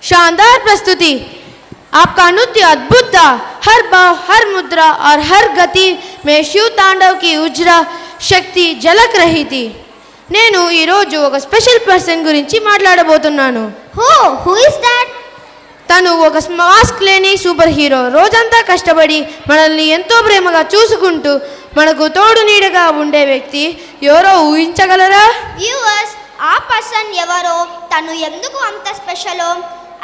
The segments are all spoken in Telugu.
शानदार प्रस्तुति। आपका नृत्य अद्भुत था। हर भाव, हर मुद्रा और हर गति में शिव तांडव की उज्रा शक्ति झलक रही थी। నేను ఈ రోజు ఒక స్పెషల్ పర్సన్ గురించి మాట్లాడబోతున్నాను. Who is that? తను ఒక మాస్క్ లేని సూపర్ హీరో. రోజంతా కష్టపడి మనల్ని ఎంతో ప్రేమగా చూసుకుంటూ మనకు తోడు నీడగా ఉండే వ్యక్తి ఎవరో ఊహించగలరా? వ్యూవర్స్, ఆ పర్సన్ ఎవరో, తను ఎందుకు అంత స్పెషలో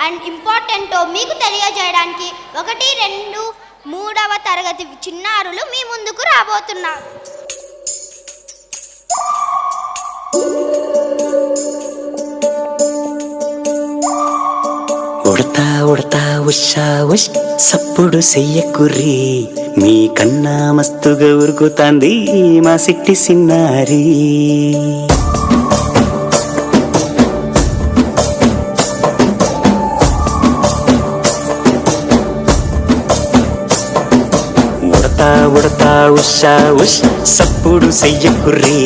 అండ్ ఇంపార్టెంటో మీకు తెలియజేయడానికి 1, 2, 3వ తరగతి చిన్నారులు మీ ముందుకు రాబోతున్నారు. ఉడతా ఉడతా ఉషా ఉష్ సప్పుడు చెయ్యకుర్రి, మీ కన్నా మస్తుగా ఉరుకుతాంది మా సిట్టి సిన్నారి. ఉడతా ఉడతా ఉషా ఉష్ సప్పుడు చెయ్యకుర్రి,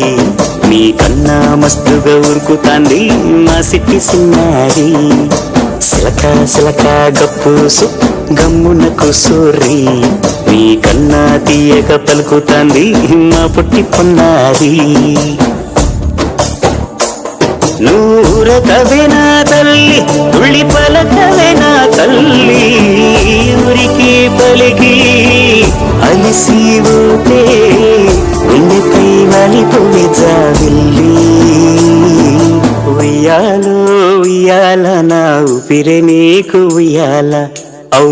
మీ కన్నా మస్తుగా ఉరుకుతాంది మా సిట్టి సిన్నారి. సిలక సిలక గప్పుసు గమ్మున కూసూరి, నీ కన్నా తీయక పలుకుతాంది మా పుట్టి పొన్నారి. నూరకవేనా తల్లి, ఉళ్ళి పలకవేనా తల్లి, ఊరికి పలికి అలిసి ఊతే గుండెపై వాలిపోయి జావిల్లి. ఉయ్యాలో ఉయ్యాల నా ఊపిరే నీకు ఉయ్యాల, అవు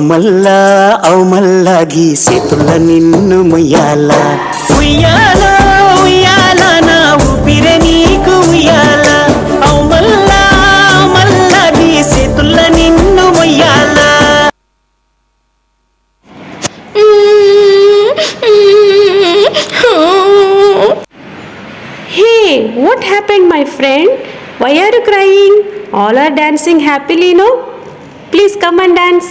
మల్లా గీ చేతుల నిన్ను ముయ్యాల. ఉయ్యాల ఉయ్యాల నా ఊపిరే నీకు ఉయ్యాల, అవు మల్లా గీ చేతుల నిన్ను ముయ్యాల. Hey, what happened, my friend? Why are you crying? All are dancing happily, no? Please come and dance.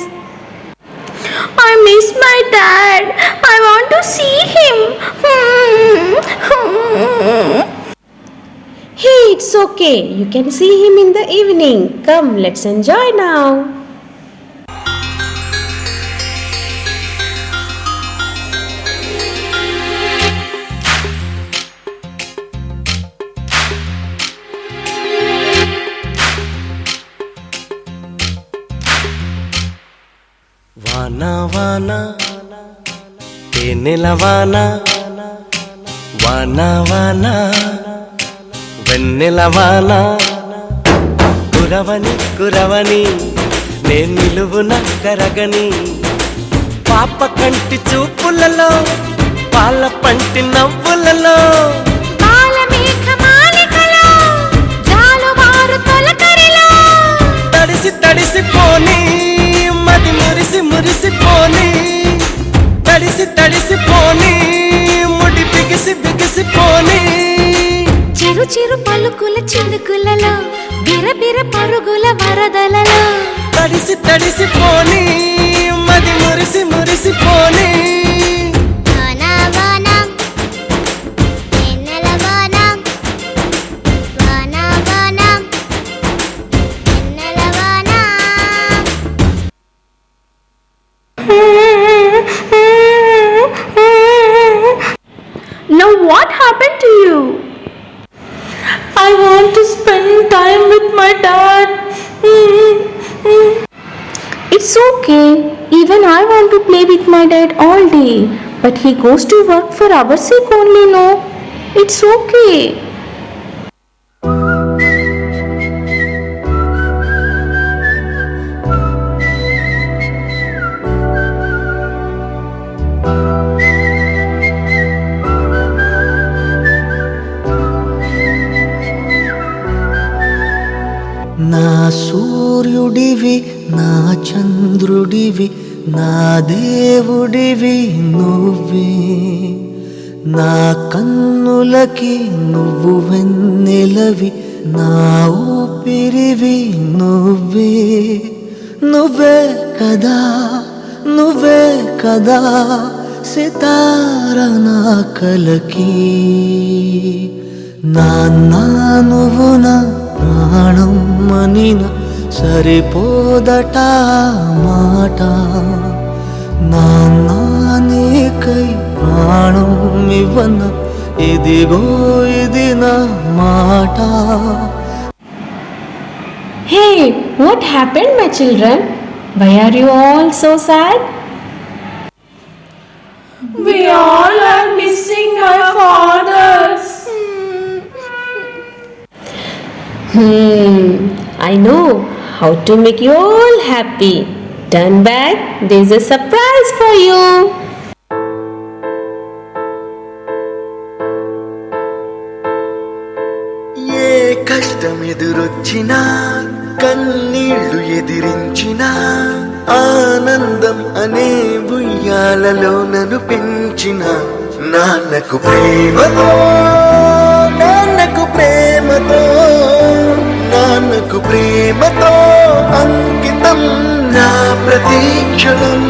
I miss my dad. I want to see him. Hey, it's okay. You can see him in the evening. Come, let's enjoy now. వానా వానా తేనెల వానా, వానా వానా వెన్నెల వానా, కురవని కురవని నేను నిలువున కరగని, పాప కంటి చూపులలో పాల పంటి నవ్వులలో, తడిసి తడిసిపోని మది మురిసి మురిసిపోని, తడిసి తడిసిపోని ముడి బిగిసి బిగిసిపోని, చిరు చిరు పలుకుల చినుకులలో, బిరబిర పరుగుల వరదలలో, తడిసి తడిసిపోని మది మురిసి మురిసిపోని. Now what happened to you? I want to spend time with my dad. It's okay. Even I want to play with my dad all day. But he goes to work for our sake only, no? It's okay. నా సూర్యుడివి, నా చంద్రుడివి, నా దేవుడివి నువ్వే, నా కన్నులకి నువ్వు వెన్నెలవి, నా ఊపిరివి నువ్వే. నువ్వే కదా, నువ్వే కదా సితార నా కలకి, నాన్న నువ్వు నా ప్రాణం మనిన సరిపోదట మాట. నాన్న నీకై ప్రాణం ఇవ్వన, ఇదిగో ఇది నా మాట. Hey, what happened, my children? Why are you all so sad? We all are missing our fathers. I know how to make you all happy. Turn back, there's a surprise for you. ఏ కష్టం ఎదురొచ్చినా, కన్నీళ్లు ఎదిరించినా, ఆనందం అనే ఉయ్యాలలో నన్ను పెంచిన నాన్నకు ప్రేమతో, నాన్నకు ప్రేమతో, నాన్నకు ప్రేమతో అంకితం నా ప్రతీక్షణం.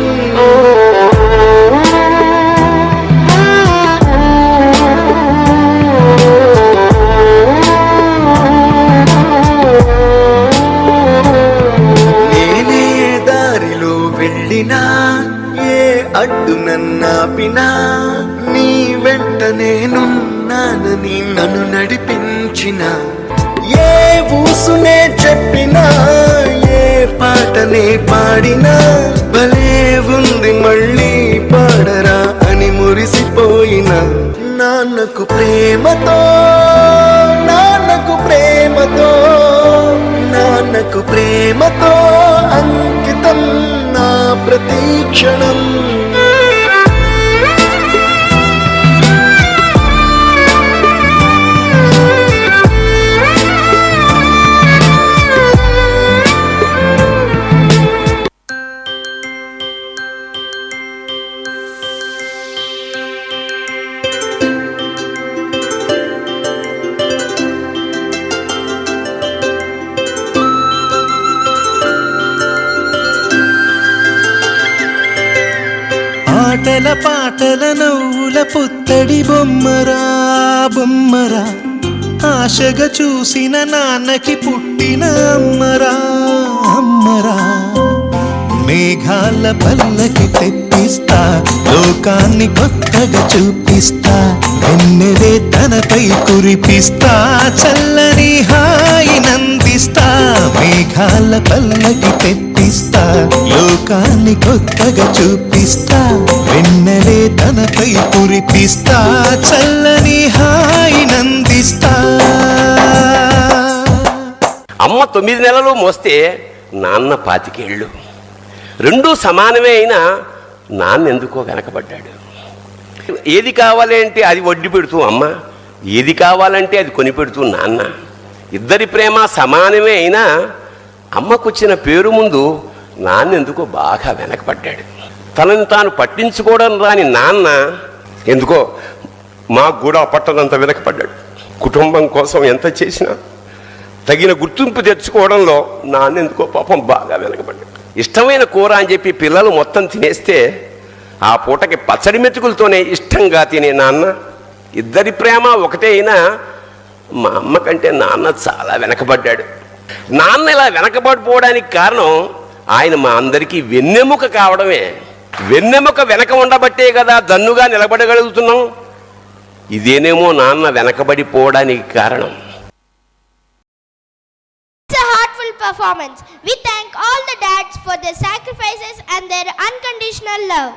నేనే దారిలో వెళ్ళినా, ఏ అడ్డు నన్నాపినా, నీ వెంట నేనున్నానని నన్ను నడిపించిన, ఏ ఊసునే చెప్పినా, ఏ పాటనే పాడినా, భలే ఉంది మళ్ళీ పాడరా అని మురిసిపోయిన నాన్నకు ప్రేమతో, నాన్నకు ప్రేమతో, నాన్నకు ప్రేమతో అంకితం నా ప్రతీక్షణం. ఆటల పాటల నవ్వుల పుత్తడి బొమ్మరా బొమ్మరా, ఆశగా చూసిన నాన్నకి పుట్టిన అమ్మరా అమ్మరా. మేఘాల పల్లకి తెప్పిస్తా, లోకాన్ని కొత్తగా చూపిస్తా, వెన్నెలే తనపై కురిపిస్తా, చల్లని హాయినందిస్తా. మేఘాల పల్లకి తెప్పిస్తా, లోకాన్ని కొత్తగా చూపిస్తా, వెన్నెలే తనపై కురిపిస్తా, చల్లని హాయినందిస్తా. అమ్మ 9 నెలలు మోస్తే నాన్న 25 ఏళ్ళు. రెండూ సమానమే అయినా నాన్న ఎందుకో వెనకబడ్డాడు. ఏది కావాలంటే అది వడ్డీ పెడుతూ అమ్మ, ఏది కావాలంటే అది కొని పెడుతూ నాన్న. ఇద్దరి ప్రేమ సమానమే అయినా అమ్మకొచ్చిన పేరు ముందు నాన్న ఎందుకో బాగా వెనకబడ్డాడు. తనని తాను పట్టించుకోవడం రాని నాన్న ఎందుకో మాకు కూడా పట్టనంత వెనకపడ్డాడు. కుటుంబం కోసం ఎంత చేసినా తగిన గుర్తింపు తెచ్చుకోవడంలో నాన్న ఎందుకో పాపం బాగా వెనకబడ్డాడు. ఇష్టమైన కూర అని చెప్పి పిల్లలు మొత్తం తినేస్తే ఆ పూటకి పచ్చడి మెతుకులతోనే ఇష్టంగా తినే నాన్న. ఇద్దరి ప్రేమ ఒకటే అయినా మా అమ్మ కంటే నాన్న చాలా వెనకబడ్డాడు. నాన్న ఇలా వెనకబడిపోవడానికి కారణం ఆయన మా అందరికీ వెన్నెముక కావడమే. వెన్నెముక వెనక ఉండబట్టే కదా దన్నుగా నిలబడగలుగుతున్నాం. ఇదేనేమో నాన్న వెనకబడిపోవడానికి కారణం. It's a heartful performance. We thank all the dads for their sacrifices and their unconditional love.